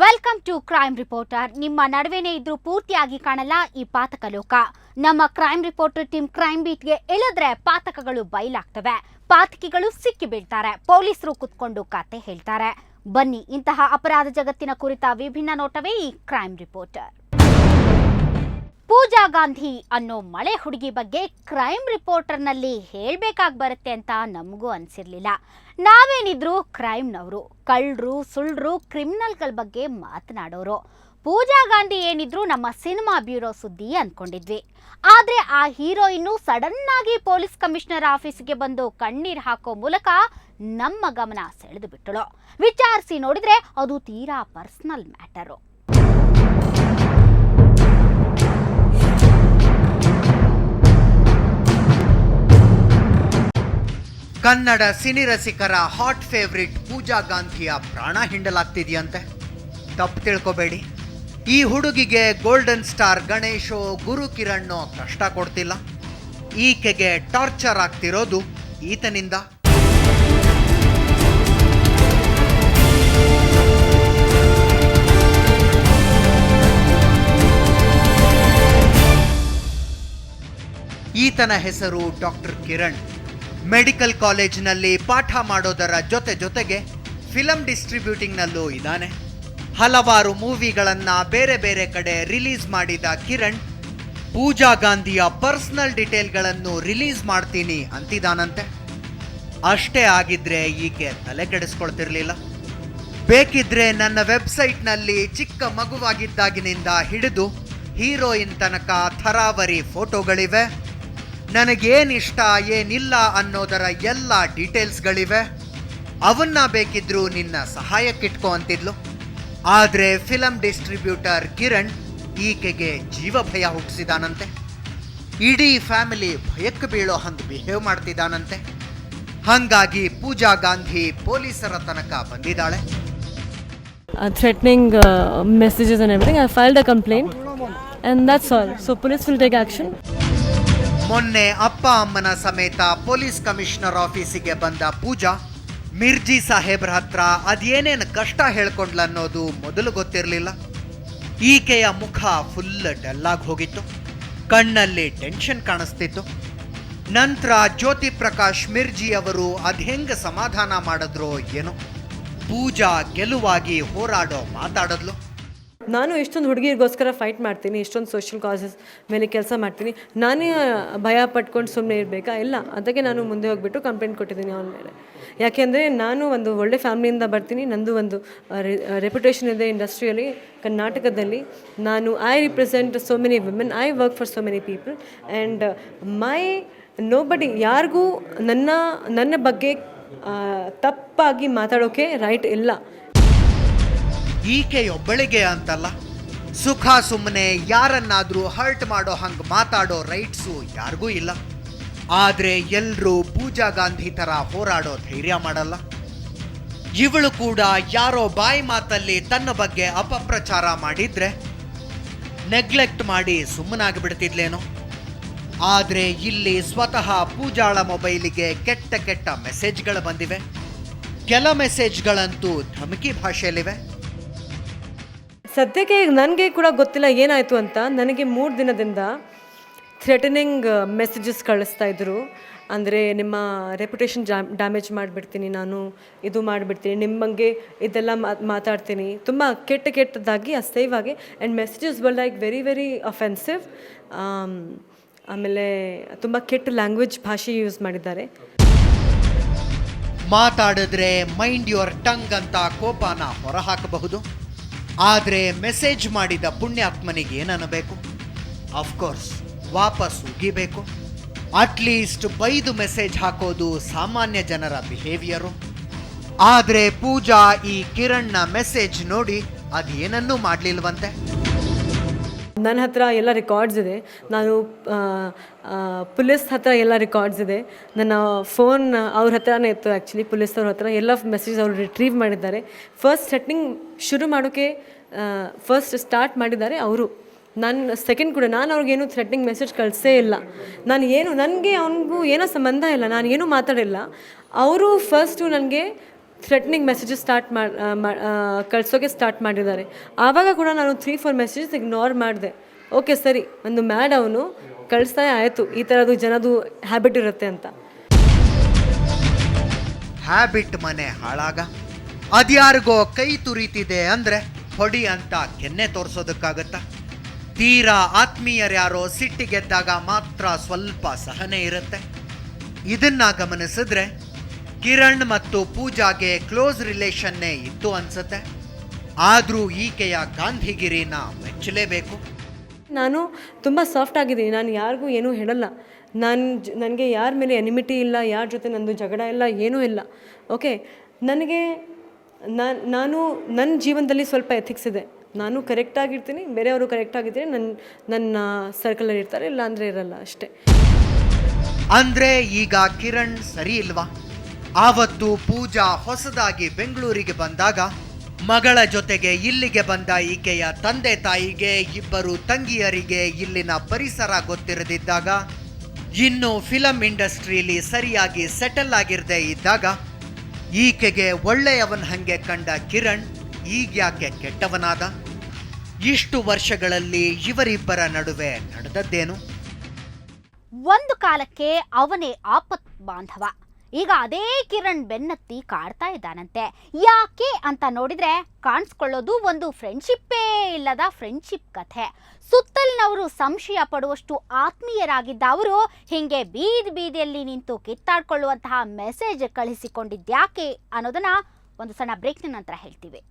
Welcome to crime reporter. ನಿಮ್ಮ ನಡುವೆನೇ ಇದ್ರೂ ಪೂರ್ತಿಯಾಗಿ ಕಾಣಲ್ಲ ಈ ಪಾತಕ ಲೋಕ. ನಮ್ಮ ಕ್ರೈಮ್ ರಿಪೋರ್ಟರ್ ಟೀಮ್ ಕ್ರೈಮ್ ಬೀಟ್ಗೆ ಇಳಿದ್ರೆ ಪಾತಕಗಳು ಬಯಲಾಗ್ತವೆ, ಪಾತಕಿಗಳು ಸಿಕ್ಕಿ ಬೀಳ್ತಾರೆ, ಪೊಲೀಸರು ಕುತ್ಕೊಂಡು ಕತೆ ಹೇಳ್ತಾರೆ. ಬನ್ನಿ, ಇಂತಹ ಅಪರಾಧ ಜಗತ್ತಿನ ಕುರಿತ ವಿಭಿನ್ನ ನೋಟವೇ ಈ ಕ್ರೈಮ್ ರಿಪೋರ್ಟರ್. ಪೂಜಾ ಗಾಂಧಿ ಅನ್ನೋ ಮಳೆ ಹುಡುಗಿ ಬಗ್ಗೆ ಕ್ರೈಮ್ ರಿಪೋರ್ಟರ್ನಲ್ಲಿ ಹೇಳ್ಬೇಕಾಗಿ ಬರುತ್ತೆ ಅಂತ ನಮಗೂ ಅನ್ಸಿರ್ಲಿಲ್ಲ. ನಾವೇನಿದ್ರು ಕ್ರೈಮ್ನವರು, ಕಳ್ಳರು, ಸುಳ್ಳು, ಕ್ರಿಮಿನಲ್ಗಳ ಬಗ್ಗೆ ಮಾತನಾಡೋರು. ಪೂಜಾ ಗಾಂಧಿ ಏನಿದ್ರು ನಮ್ಮ ಸಿನಿಮಾ ಬ್ಯೂರೋ ಸುದ್ದಿ ಅನ್ಕೊಂಡಿದ್ವಿ. ಆದ್ರೆ ಆ ಹೀರೋಯಿನ್ನು ಸಡನ್ ಆಗಿ ಪೊಲೀಸ್ ಕಮಿಷನರ್ ಆಫೀಸ್ಗೆ ಬಂದು ಕಣ್ಣೀರ್ ಹಾಕೋ ಮೂಲಕ ನಮ್ಮ ಗಮನ ಸೆಳೆದು ಬಿಟ್ಟಳು. ವಿಚಾರಿಸಿ ನೋಡಿದ್ರೆ ಅದು ತೀರಾ ಪರ್ಸನಲ್ ಮ್ಯಾಟರು. ಕನ್ನಡ ಸಿನಿರಸಿಕರ ಹಾಟ್ ಫೇವ್ರಿಟ್ ಪೂಜಾ ಗಾಂಧಿಯ ಪ್ರಾಣ ಹಿಂಡಲಾಗ್ತಿದೆಯಂತೆ. ತಪ್ಪು ತಿಳ್ಕೊಬೇಡಿ, ಈ ಹುಡುಗಿಗೆ ಗೋಲ್ಡನ್ ಸ್ಟಾರ್ ಗಣೇಶೋ ಗುರು ಕಿರಣೋ ಕಷ್ಟ ಕೊಡ್ತಿಲ್ಲ. ಈಕೆಗೆ ಟಾರ್ಚರ್ ಆಗ್ತಿರೋದು ಈತನಿಂದ. ಈತನ ಹೆಸರು ಡಾಕ್ಟರ್ ಕಿರಣ್. ಮೆಡಿಕಲ್ ಕಾಲೇಜಿನಲ್ಲಿ ಪಾಠ ಮಾಡೋದರ ಜೊತೆಗೆ ಫಿಲಂ ಡಿಸ್ಟ್ರಿಬ್ಯೂಟಿಂಗ್ನಲ್ಲೂ ಇದ್ದಾನೆ. ಹಲವಾರು ಮೂವಿಗಳನ್ನು ಬೇರೆ ಬೇರೆ ಕಡೆ ರಿಲೀಸ್ ಮಾಡಿದ ಕಿರಣ್ ಪೂಜಾ ಗಾಂಧಿಯ ಪರ್ಸನಲ್ ಡೀಟೇಲ್ಗಳನ್ನು ರಿಲೀಸ್ ಮಾಡ್ತೀನಿ ಅಂತಿದ್ದಾನಂತೆ. ಅಷ್ಟೇ ಆಗಿದ್ರೆ ಈಕೆ ತಲೆ ಕೆಡಿಸ್ಕೊಳ್ತಿರ್ಲಿಲ್ಲ. ಬೇಕಿದ್ರೆ ನನ್ನ ವೆಬ್ಸೈಟ್ನಲ್ಲಿ ಚಿಕ್ಕ ಮಗುವಾಗಿದ್ದಾಗಿನಿಂದ ಹಿಡಿದು ಹೀರೋಯಿನ್ ತನಕ ಥರಾವರಿ ಫೋಟೋಗಳಿವೆ. ನನಗೇನಿಷ್ಟ ಏನಿಲ್ಲ ಅನ್ನೋದರ ಎಲ್ಲ ಡೀಟೇಲ್ಸ್ಗಳಿವೆ. ಅವನ್ನ ಬೇಕಿದ್ರು ನಿನ್ನ ಸಹಾಯಕ್ಕಿಟ್ಕೋ ಅಂತಿದ್ಲು. ಆದರೆ ಫಿಲಂ ಡಿಸ್ಟ್ರಿಬ್ಯೂಟರ್ ಕಿರಣ್ ಈಕೆಗೆ ಜೀವ ಭಯ ಹುಟ್ಟಿಸಿದಾನಂತೆ. ಇಡೀ ಫ್ಯಾಮಿಲಿ ಭಯಕ್ಕೆ ಬೀಳೋ ಹಂಗೆ ಬಿಹೇವ್ ಮಾಡ್ತಿದ್ದಾನಂತೆ. ಹಾಗಾಗಿ ಪೂಜಾ ಗಾಂಧಿ ಪೊಲೀಸರ ತನಕ ಬಂದಿದ್ದಾಳೆ. Threatening messages and everything. I filed a complaint and that's all. So police will take action. ಮೊನ್ನೆ ಅಪ್ಪ ಅಮ್ಮನ ಸಮೇತ ಪೊಲೀಸ್ ಕಮಿಷನರ್ ಆಫೀಸಿಗೆ ಬಂದ ಪೂಜಾ ಮಿರ್ಜಿ ಸಾಹೇಬ್ರ ಹತ್ರ ಅದೇನೇನು ಕಷ್ಟ ಹೇಳ್ಕೊಂಡ್ಲನ್ನೋದು ಮೊದಲು ಗೊತ್ತಿರಲಿಲ್ಲ. ಈಕೆಯ ಮುಖ ಫುಲ್ ಡಲ್ಲಾಗಿ ಹೋಗಿತ್ತು, ಕಣ್ಣಲ್ಲಿ ಟೆನ್ಷನ್ ಕಾಣಿಸ್ತಿತ್ತು. ನಂತರ ಜ್ಯೋತಿ ಪ್ರಕಾಶ್ ಮಿರ್ಜಿ ಅವರು ಅದ್ಹೆಂಗ ಸಮಾಧಾನ ಮಾಡಿದ್ರೋ ಏನೋ, ಪೂಜಾ ಗೆಲುವಾಗಿ ಹೋರಾಡೋ ಮಾತಾಡಿದ್ಲು. ನಾನು ಇಷ್ಟೊಂದು ಹುಡುಗಿರಿಗೋಸ್ಕರ ಫೈಟ್ ಮಾಡ್ತೀನಿ, ಇಷ್ಟೊಂದು ಸೋಷಿಯಲ್ ಕಾಸಸ್ ಮೇಲೆ ಕೆಲಸ ಮಾಡ್ತೀನಿ, ನಾನೇ ಭಯ ಪಟ್ಕೊಂಡು ಸುಮ್ಮನೆ ಇರಬೇಕಾ? ಇಲ್ಲ, ಅದಕ್ಕೆ ನಾನು ಮುಂದೆ ಹೋಗ್ಬಿಟ್ಟು ಕಂಪ್ಲೇಂಟ್ ಕೊಟ್ಟಿದ್ದೀನಿ ಅವನ ಮೇಲೆ. ಯಾಕೆಂದರೆ ನಾನು ಒಂದು ಒಳ್ಳೆ ಫ್ಯಾಮಿಲಿಯಿಂದ ಬರ್ತೀನಿ, ನಂದು ಒಂದು ರೆಪ್ಯುಟೇಷನ್ ಇದೆ ಇಂಡಸ್ಟ್ರಿಯಲ್ಲಿ, ಕರ್ನಾಟಕದಲ್ಲಿ. ನಾನು I represent so many women, I work for so many people and nobody ಯಾರಿಗೂ ನನ್ನ ಬಗ್ಗೆ ತಪ್ಪಾಗಿ ಮಾತಾಡೋಕ್ಕೆ ರೈಟ್ ಇಲ್ಲ. ಈಕೆಯೊಬ್ಬಳಿಗೆ ಅಂತಲ್ಲ, ಸುಖ ಸುಮ್ಮನೆ ಯಾರನ್ನಾದ್ರೂ ಹರ್ಟ್ ಮಾಡೋ ಹಂಗೆ ಮಾತಾಡೋ ರೈಟ್ಸು ಯಾರಿಗೂ ಇಲ್ಲ. ಆದರೆ ಎಲ್ಲರೂ ಪೂಜಾ ಗಾಂಧಿ ಥರ ಹೋರಾಡೋ ಧೈರ್ಯ ಮಾಡಲ್ಲ. ಇವಳು ಕೂಡ ಯಾರೋ ಬಾಯಿ ಮಾತಲ್ಲಿ ತನ್ನ ಬಗ್ಗೆ ಅಪಪ್ರಚಾರ ಮಾಡಿದ್ರೆ ನೆಗ್ಲೆಕ್ಟ್ ಮಾಡಿ ಸುಮ್ಮನಾಗಿಬಿಡ್ತಿದ್ಲೇನೋ. ಆದರೆ ಇಲ್ಲಿ ಸ್ವತಃ ಪೂಜಾಳ ಮೊಬೈಲಿಗೆ ಕೆಟ್ಟ ಮೆಸೇಜ್ಗಳು ಬಂದಿವೆ. ಕೆಲ ಮೆಸೇಜ್ಗಳಂತೂ ಧಮಕಿ ಭಾಷೆಯಲ್ಲಿವೆ. ಸದ್ಯಕ್ಕೆ ನನಗೆ ಕೂಡ ಗೊತ್ತಿಲ್ಲ ಏನಾಯಿತು ಅಂತ. ನನಗೆ 3 ದಿನದಿಂದ ಥ್ರೆಟನಿಂಗ್ ಮೆಸೇಜಸ್ ಕಳಿಸ್ತಾ ಇದ್ದರು. ಅಂದರೆ ನಿಮ್ಮ ರೆಪ್ಯುಟೇಷನ್ ಡ್ಯಾಮೇಜ್ ಮಾಡಿಬಿಡ್ತೀನಿ, ನಾನು ಇದು ಮಾಡಿಬಿಡ್ತೀನಿ, ನಿಮ್ಮ ಬಗ್ಗೆ ಇದೆಲ್ಲ ಮಾತಾಡ್ತೀನಿ, ತುಂಬ ಕೆಟ್ಟದಾಗಿ ಅಸಹ್ಯವಾಗಿ. And messages were like very very offensive. ಆಮೇಲೆ ತುಂಬ ಕೆಟ್ಟ ಲ್ಯಾಂಗ್ವೇಜ್ ಭಾಷೆ ಯೂಸ್ ಮಾಡಿದ್ದಾರೆ. ಮಾತಾಡಿದ್ರೆ ಮೈಂಡ್ ಯುವರ್ ಟಂಗ್ ಅಂತ ಕೋಪನ ಹೊರಹಾಕಬಹುದು. ಆದರೆ ಮೆಸೇಜ್ ಮಾಡಿದ ಪುಣ್ಯಾತ್ಮನಿಗೆ ಏನನ್ನಬೇಕು? ಅಫ್ಕೋರ್ಸ್ ವಾಪಸ್ ಉಗಿಬೇಕು. ಅಟ್ಲೀಸ್ಟ್ ಬೈದು ಮೆಸೇಜ್ ಹಾಕೋದು ಸಾಮಾನ್ಯ ಜನರ ಬಿಹೇವಿಯರು. ಆದರೆ ಪೂಜಾ ಈ ಕಿರಣ್ನ ಮೆಸೇಜ್ ನೋಡಿ ಅದೇನನ್ನೂ ಮಾಡಲಿಲ್ವಂತೆ. ನನ್ನ ಹತ್ರ ಎಲ್ಲ ರೆಕಾರ್ಡ್ಸ್ ಇದೆ, ನಾನು ಪೊಲೀಸ್ ಹತ್ರ ಎಲ್ಲ ರೆಕಾರ್ಡ್ಸ್ ಇದೆ. ನನ್ನ ಫೋನ್ ಅವ್ರ ಹತ್ರನೇ ಇತ್ತು. ಆ್ಯಕ್ಚುಲಿ ಪೊಲೀಸವ್ರ ಹತ್ರ ಎಲ್ಲ ಮೆಸೇಜ್ ಅವರು ರಿಟ್ರೀವ್ ಮಾಡಿದ್ದಾರೆ. ಫಸ್ಟ್ ಥ್ರೆಟ್ನಿಂಗ್ ಶುರು ಮಾಡೋಕ್ಕೆ ಫಸ್ಟ್ ಸ್ಟಾರ್ಟ್ ಮಾಡಿದ್ದಾರೆ ಅವರು. ನಾನು ಸೆಕೆಂಡ್ ಕೂಡ ನಾನು ಅವ್ರಿಗೇನು ಥ್ರೆಟ್ನಿಂಗ್ ಮೆಸೇಜ್ ಕಳಿಸೇ ಇಲ್ಲ. ನನಗೆ ಅವನಿಗೂ ಏನೋ ಸಂಬಂಧ ಇಲ್ಲ, ನಾನು ಏನೂ ಮಾತಾಡಿಲ್ಲ. ಅವರು ಫಸ್ಟು ನನಗೆ ಥ್ರೆಟ್ನಿಂಗ್ ಮೆಸೇಜಸ್ ಕಳ್ಸೋಕ್ಕೆ ಸ್ಟಾರ್ಟ್ ಮಾಡಿದ್ದಾರೆ. ಆವಾಗ ಕೂಡ ನಾನು 3-4 ಮೆಸೇಜಸ್ ಇಗ್ನೋರ್ ಮಾಡಿದೆ. ಓಕೆ ಸರಿ, ಒಂದು ಮ್ಯಾಡ್ ಅವನು ಕಳಿಸ್ತಾ ಆಯಿತು, ಈ ಥರದ್ದು ಜನದು ಹ್ಯಾಬಿಟ್ ಇರುತ್ತೆ ಅಂತ. ಹ್ಯಾಬಿಟ್ ಮನೆ ಹಾಳಾಗ ಅದ್ಯಾರಿಗೋ ಕೈ ತುರಿತಿದೆ ಅಂದರೆ ಹೊಡಿ ಅಂತ ಕೆನ್ನೆ ತೋರಿಸೋದಕ್ಕಾಗತ್ತಾ? ತೀರಾ ಆತ್ಮೀಯರ್ಯಾರೋ ಸಿಟ್ಟಿಗೆದ್ದಾಗ ಮಾತ್ರ ಸ್ವಲ್ಪ ಸಹನೆ ಇರುತ್ತೆ. ಇದನ್ನ ಗಮನಿಸಿದ್ರೆ ಕಿರಣ್ ಮತ್ತು ಪೂಜಾಗೆ ಕ್ಲೋಸ್ ರಿಲೇಷನ್ನೇ ಇತ್ತು ಅನ್ಸುತ್ತೆ. ಆದರೂ ಈಕೆಯ ಗಾಂಧಿಗಿರಿನ ಮೆಚ್ಚಲೇಬೇಕು. ನಾನು ತುಂಬ ಸಾಫ್ಟ್ ಆಗಿದ್ದೀನಿ, ನಾನು ಯಾರಿಗೂ ಏನೂ ಹೇಳಲ್ಲ. ನನಗೆ ಯಾರ ಮೇಲೆ ಎನಿಮಿಟಿ ಇಲ್ಲ, ಯಾರ ಜೊತೆ ನಂದು ಜಗಳ ಇಲ್ಲ, ಏನೂ ಇಲ್ಲ. ಓಕೆ, ನನಗೆ ನಾನು ನನ್ನ ಜೀವನದಲ್ಲಿ ಸ್ವಲ್ಪ ಎಥಿಕ್ಸ್ ಇದೆ. ನಾನು ಕರೆಕ್ಟಾಗಿರ್ತೀನಿ, ಬೇರೆಯವರು ಕರೆಕ್ಟಾಗಿದ್ದರೆ ನನ್ನ ಸರ್ಕಲಲ್ಲಿ ಇರ್ತಾರೆ, ಇಲ್ಲ ಅಂದರೆ ಇರಲ್ಲ, ಅಷ್ಟೇ. ಅಂದರೆ ಈಗ ಕಿರಣ್ ಸರಿ ಇಲ್ವಾ? ಆವತ್ತು ಪೂಜಾ ಹೊಸದಾಗಿ ಬೆಂಗಳೂರಿಗೆ ಬಂದಾಗ ಮಗಳ ಜೊತೆಗೆ ಇಲ್ಲಿಗೆ ಬಂದ ಈಕೆಯ ತಂದೆ ತಾಯಿಗೆ, ಇಬ್ಬರು ತಂಗಿಯರಿಗೆ ಇಲ್ಲಿನ ಪರಿಸರ ಗೊತ್ತಿರದಿದ್ದಾಗ, ಇನ್ನು ಫಿಲಂ ಇಂಡಸ್ಟ್ರಿಯಲ್ಲಿ ಸರಿಯಾಗಿ ಸೆಟಲ್ ಆಗಿರದೇ ಇದ್ದಾಗ ಈಕೆಗೆ ಒಳ್ಳೆಯವನ್ ಹಂಗೆ ಕಂಡ ಕಿರಣ್ ಈಗ್ಯಾಕೆ ಕೆಟ್ಟವನಾದ? ಇಷ್ಟು ವರ್ಷಗಳಲ್ಲಿ ಇವರಿಬ್ಬರ ನಡುವೆ ನಡೆದದ್ದೇನು? ಒಂದು ಕಾಲಕ್ಕೆ ಅವನೇ ಆಪತ್ ಬಾಂಧವ. ಈಗ ಅದೇ ಕಿರಣ್ ಬೆನ್ನತ್ತಿ ಕಾಡ್ತಾ ಇದ್ದಾನಂತೆ. ಯಾಕೆ ಅಂತ ನೋಡಿದ್ರೆ ಕಾಣಿಸ್ಕೊಳ್ಳೋದು ಒಂದು ಫ್ರೆಂಡ್ಶಿಪ್ಪೇ ಇಲ್ಲದ ಫ್ರೆಂಡ್ಶಿಪ್ ಕಥೆ. ಸುತ್ತಲಿನವರು ಸಂಶಯ ಪಡುವಷ್ಟು ಆತ್ಮೀಯರಾಗಿದ್ದ ಅವರು ಹಿಂಗೆ ಬೀದಿಯಲ್ಲಿ ನಿಂತು ಕಿತ್ತಾಡ್ಕೊಳ್ಳುವಂತಹ ಮೆಸೇಜ್ ಕಳಿಸಿಕೊಂಡಿದ್ಯಾಕೆ ಅನ್ನೋದನ್ನ ಒಂದು ಸಣ್ಣ ಬ್ರೇಕ್ನ ನಂತರ ಹೇಳ್ತೀವಿ.